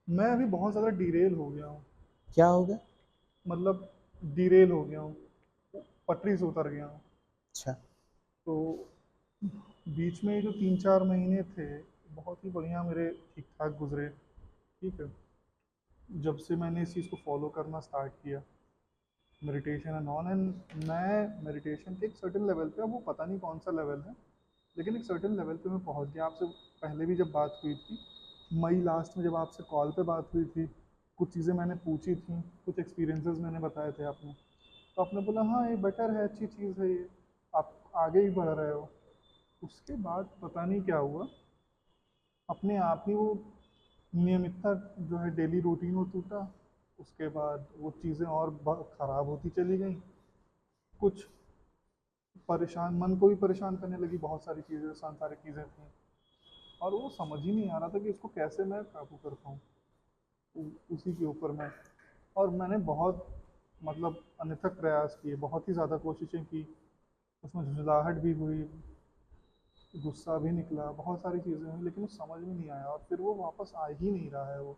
मैं अभी बहुत ज़्यादा डिरेल हो गया हूँ। क्या हो गया? मतलब डिरेल हो गया हूँ, पटरी से उतर गया हूँ। अच्छा। तो बीच में ये जो 3-4 महीने थे, बहुत ही बढ़िया मेरे ठीक ठाक गुजरे। ठीक है। जब से मैंने इस चीज़ को फॉलो करना स्टार्ट किया, मेडिटेशन एंड ऑन, एंड मैं मेडिटेशन के एक सर्टेन लेवल पे, अब वो पता नहीं कौन सा लेवल है, लेकिन एक सर्टेन लेवल पे मैं पहुंच गया। आपसे पहले भी जब बात हुई थी, मई लास्ट में जब आपसे कॉल पे बात हुई थी, कुछ चीज़ें मैंने पूछी थी, कुछ एक्सपीरियंसेस मैंने बताए थे आपने, तो आपने बोला हाँ ये बेटर है, अच्छी चीज़ है ये, आप आगे ही बढ़ रहे हो। उसके बाद पता नहीं क्या हुआ, अपने आप ही वो नियमितता जो है, डेली रूटीन वो टूटा। उसके बाद वो चीज़ें और ख़राब होती चली गई। कुछ परेशान, मन को भी परेशान करने लगी, बहुत सारी चीज़ें, सांसारिक चीज़ें थी, और वो समझ ही नहीं आ रहा था कि इसको कैसे मैं काबू कर पाऊँ उसी के ऊपर मैं। और मैंने बहुत, मतलब अनथक प्रयास किए, बहुत ही ज़्यादा कोशिशें की, उसमें झुँझलाहट भी हुई, गुस्सा भी निकला, बहुत सारी चीज़ें हुई, लेकिन वो समझ में नहीं आया, और फिर वो वापस आ ही नहीं रहा है वो।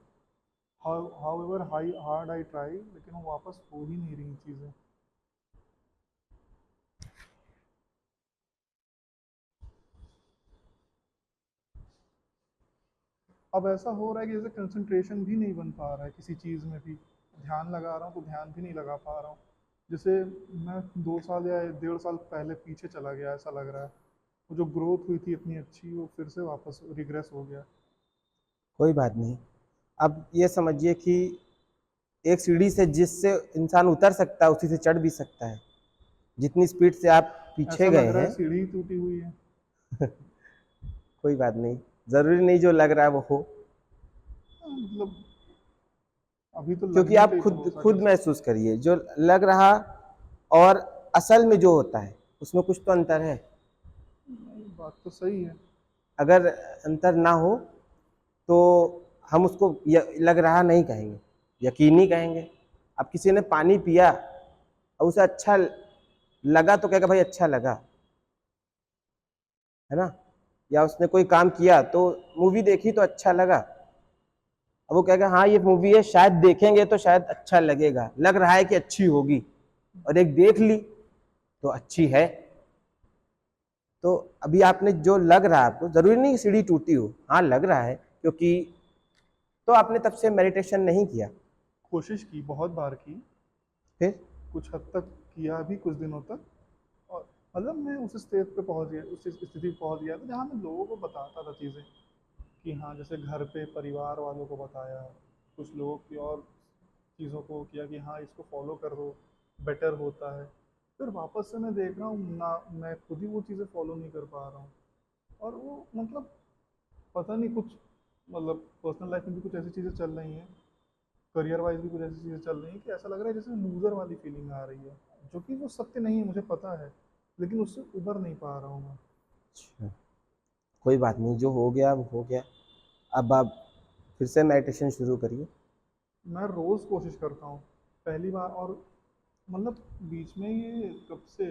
How ever high hard I try, लेकिन वो वापस हो ही नहीं रही चीज़ें। अब ऐसा हो रहा है कि जैसे कंसंट्रेशन भी नहीं बन पा रहा है किसी चीज़ में भी, ध्यान लगा रहा हूँ तो ध्यान भी नहीं लगा पा रहा हूँ। जैसे मैं 2 साल या 1.5 साल पहले पीछे चला गया, ऐसा लग रहा है। वो जो ग्रोथ हुई थी इतनी अच्छी, वो फिर से वापस रिग्रेस हो गया। कोई बात नहीं। अब ये समझिए कि एक सीढ़ी से जिससे इंसान उतर सकता है उसी से चढ़ भी सकता है। जितनी स्पीड से आप पीछे ऐसा लग गए रहा है हैं। सीढ़ी टूटी हुई है। कोई बात नहीं, जरूरी नहीं जो लग रहा है वो हो। मतलब अभी तो क्योंकि लगने पे आप ही खुद भरोसा खुद कर सकते महसूस हैं। करिए जो लग रहा और असल में जो होता है उसमें कुछ तो अंतर है। नहीं, बात तो सही है। अगर अंतर ना हो तो हम उसको लग रहा नहीं कहेंगे, यकीनी कहेंगे। अब किसी ने पानी पिया और उसे अच्छा लगा तो कहेगा भाई अच्छा लगा, है ना। या उसने कोई काम किया तो मूवी देखी तो अच्छा लगा, अब वो कहेगा हाँ ये मूवी है शायद देखेंगे तो शायद अच्छा लगेगा, लग रहा है कि अच्छी होगी, और एक देख ली तो अच्छी है। तो अभी आपने जो लग रहा है आपको, जरूरी नहीं सीढ़ी टूटी हो, हाँ लग रहा है क्योंकि तो आपने तब से मेडिटेशन नहीं किया। कोशिश की, बहुत बार की, फिर कुछ हद तक किया भी कुछ दिनों तक। और मतलब मैं उस स्टेज पे पहुंच गया, उस स्थिति पे पहुंच गया था जहाँ मैं लोगों को बताता था चीज़ें, कि हाँ जैसे घर पे परिवार वालों को बताया, कुछ लोगों की और चीज़ों को किया कि हाँ इसको फॉलो कर दो, बेटर होता है। फिर वापस से मैं देख रहा हूँ ना, मैं खुद ही वो चीज़ें फॉलो नहीं कर पा रहा हूँ। और वो मतलब पता नहीं कुछ, मतलब पर्सनल लाइफ में भी कुछ ऐसी चीज़ें चल रही हैं, करियर वाइज भी कुछ ऐसी चीज़ें चल रही हैं कि ऐसा लग रहा है जैसे लूज़र वाली फीलिंग आ रही है, जो कि वो सत्य नहीं है, मुझे पता है, लेकिन उससे उबर नहीं पा रहा हूँ मैं। अच्छा, कोई बात नहीं, जो हो गया वो हो गया। अब आप फिर से मेडिटेशन शुरू करिए। मैं रोज़ कोशिश करता हूँ, पहली बार, और मतलब बीच में ये कब से,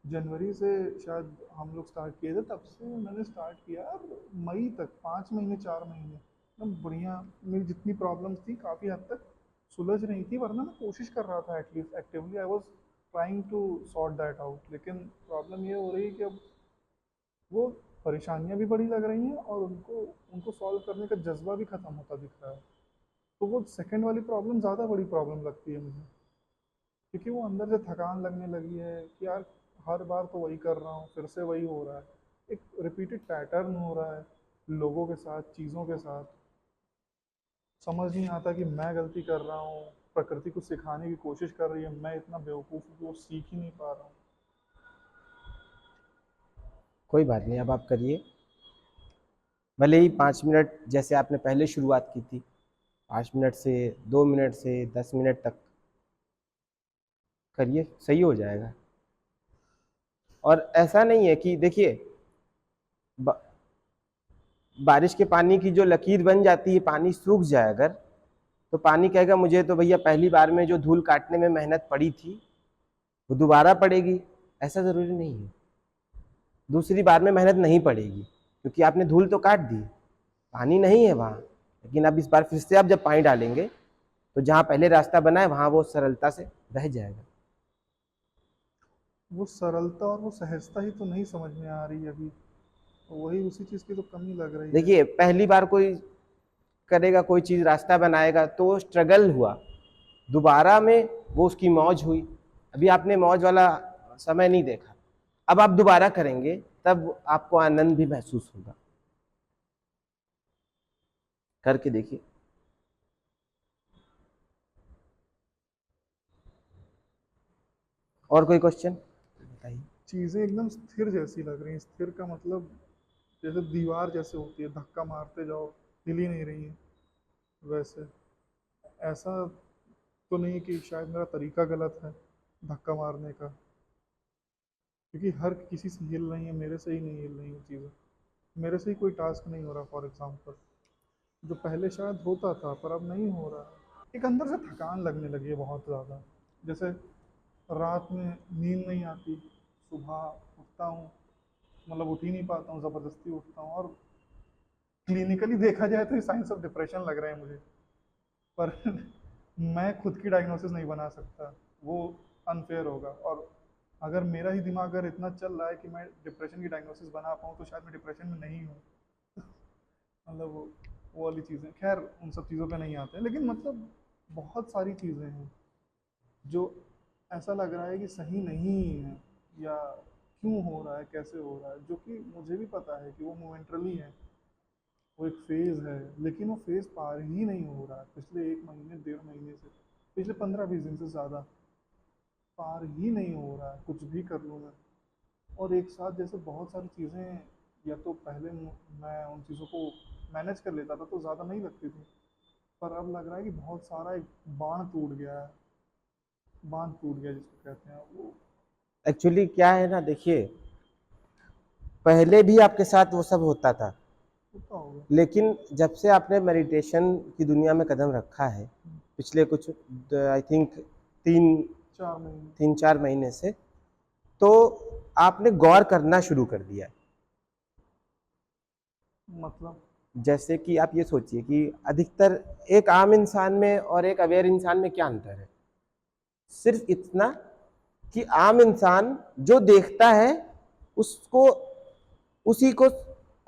जनवरी से शायद हम लोग स्टार्ट किए थे, तब से मैंने स्टार्ट किया, और मई तक 5 महीने 4 महीने एकदम बढ़िया। मेरी जितनी प्रॉब्लम्स थी काफ़ी हद तक सुलझ रही थी, वरना मैं कोशिश कर रहा था, at least actively I was trying to sort that out. लेकिन प्रॉब्लम ये हो रही है कि अब वो परेशानियां भी बड़ी लग रही हैं, और उनको उनको सॉल्व करने का जज्बा भी ख़त्म होता दिख रहा है। तो वो सेकंड वाली प्रॉब्लम ज़्यादा बड़ी प्रॉब्लम लगती है मुझे, क्योंकि वो अंदर से थकान लगने लगी है कि यार हर बार तो वही कर रहा हूँ, फिर से वही हो रहा है, एक रिपीटेड पैटर्न हो रहा है लोगों के साथ, चीज़ों के साथ। समझ नहीं आता कि मैं गलती कर रहा हूँ, प्रकृति को सिखाने की कोशिश कर रही है, मैं इतना बेवकूफ़ हूँ कि वो सीख ही नहीं पा रहा हूँ। कोई बात नहीं, अब आप करिए। भले ही 5 मिनट जैसे आपने पहले शुरुआत की थी, 5 मिनट से 2 मिनट से 10 मिनट तक करिए, सही हो जाएगा। और ऐसा नहीं है कि देखिए, बारिश के पानी की जो लकीर बन जाती है, पानी सूख जाए अगर, तो पानी कहेगा मुझे तो भैया पहली बार में जो धूल काटने में मेहनत पड़ी थी वो दोबारा पड़ेगी। ऐसा जरूरी नहीं है, दूसरी बार में मेहनत नहीं पड़ेगी क्योंकि आपने धूल तो काट दी, पानी नहीं है वहां। लेकिन अब इस बार फिर से आप जब पानी डालेंगे तो जहाँ पहले रास्ता बना है वहां वो सरलता से रह जाएगा। वो सरलता और वो सहजता ही तो नहीं समझ में आ रही है अभी। तो वही उसी चीज़ की तो कमी लग रही है। देखिए पहली बार कोई करेगा, कोई चीज रास्ता बनाएगा तो स्ट्रगल हुआ, दोबारा में वो उसकी मौज हुई। अभी आपने मौज वाला समय नहीं देखा, अब आप दोबारा करेंगे तब आपको आनंद भी महसूस होगा। करके देखिए। और कोई क्वेश्चन बताइए। चीज़ें एकदम स्थिर जैसी लग रही हैं। स्थिर का मतलब जैसे दीवार जैसे होती है, धक्का मारते जाओ, हिल ही नहीं रही है। वैसे ऐसा तो नहीं कि शायद मेरा तरीका गलत है धक्का मारने का, क्योंकि हर किसी से हिल रही है, मेरे से ही नहीं हिल रही हैं चीज़ें। मेरे से ही कोई टास्क नहीं हो रहा फॉर एग्जांपल, जो पहले शायद होता था पर अब नहीं हो रहा है। एक अंदर से थकान लगने लगी है बहुत ज़्यादा। जैसे रात में नींद नहीं आती, सुबह उठता हूँ, मतलब उठ ही नहीं पाता हूँ, ज़बरदस्ती उठता हूँ। और क्लिनिकली देखा जाए तो ये साइंस ऑफ डिप्रेशन लग रहा है मुझे, पर मैं खुद की डायग्नोसिस नहीं बना सकता, वो अनफेयर होगा। और अगर मेरा ही दिमाग अगर इतना चल रहा है कि मैं डिप्रेशन की डायग्नोसिस बना पाऊँ, तो शायद मैं डिप्रेशन में नहीं हूँ। मतलब वो वाली चीज़ें, खैर उन सब चीज़ों पे नहीं आते हैं, लेकिन मतलब बहुत सारी चीज़ें हैं जो ऐसा लग रहा है कि सही नहीं है, या क्यों हो रहा है, कैसे हो रहा है, जो कि मुझे भी पता है कि वो मोमेंटरली है, वो एक फेज़ है। लेकिन वो फेज़ पार ही नहीं हो रहा है पिछले 1 महीने 1.5 महीने से, पिछले 15-20 दिन से ज़्यादा पार ही नहीं हो रहा है, कुछ भी कर लूँ मैं। और एक साथ जैसे बहुत सारी चीज़ें, या तो पहले मैं उन चीज़ों को मैनेज कर लेता था तो ज़्यादा नहीं लगती थी, पर अब लग रहा है कि बहुत सारा एक बांध टूट गया है। बांध टूट गया जिसको कहते हैं वो। एक्चुअली क्या है ना, देखिए पहले भी आपके साथ वो सब होता था, होता होगा। लेकिन जब से आपने मेडिटेशन की दुनिया में कदम रखा है पिछले कुछ आई थिंक तीन 4 महीने। 3-4 महीने से, तो आपने गौर करना शुरू कर दिया है। मतलब जैसे कि आप ये सोचिए कि अधिकतर एक आम इंसान में और एक अवेयर इंसान में क्या अंतर है? सिर्फ इतना कि आम इंसान जो देखता है उसको, उसी को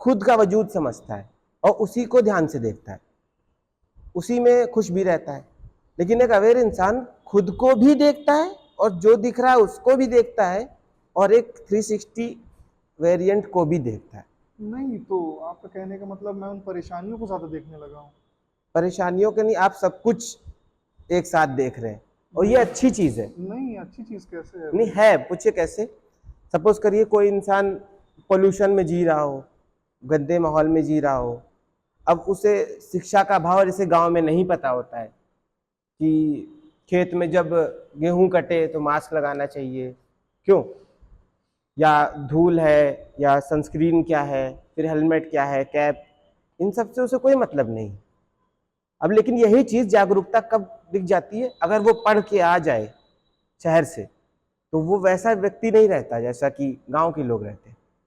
खुद का वजूद समझता है और उसी को ध्यान से देखता है, उसी में खुश भी रहता है। लेकिन एक अवेयर इंसान खुद को भी देखता है और जो दिख रहा है उसको भी देखता है और एक 360 वेरिएंट को भी देखता है। नहीं, तो आपका कहने का मतलब मैं उन परेशानियों को ज़्यादा देखने लगा हूँ। परेशानियों के नहीं, आप सब कुछ एक साथ देख रहे हैं और ये नहीं। अच्छी चीज है। नहीं, अच्छी चीज़ कैसे है नहीं वो? है, पूछिए कैसे। सपोज करिए कोई इंसान पोल्यूशन में जी रहा हो, गंदे माहौल में जी रहा हो, अब उसे शिक्षा का भाव जैसे गांव में नहीं पता होता है कि खेत में जब गेहूं कटे तो मास्क लगाना चाहिए, क्यों, या धूल है या सनस्क्रीन क्या है, फिर हेलमेट क्या है, कैप, इन सब से उसे कोई मतलब नहीं। अब लेकिन यही चीज जागरूकता कब दिख जाती है? अगर वो पढ़ के आ जाए शहर से, तो वो वैसा व्यक्ति नहीं रहता जैसा कि गांव के लोग रहते हैं।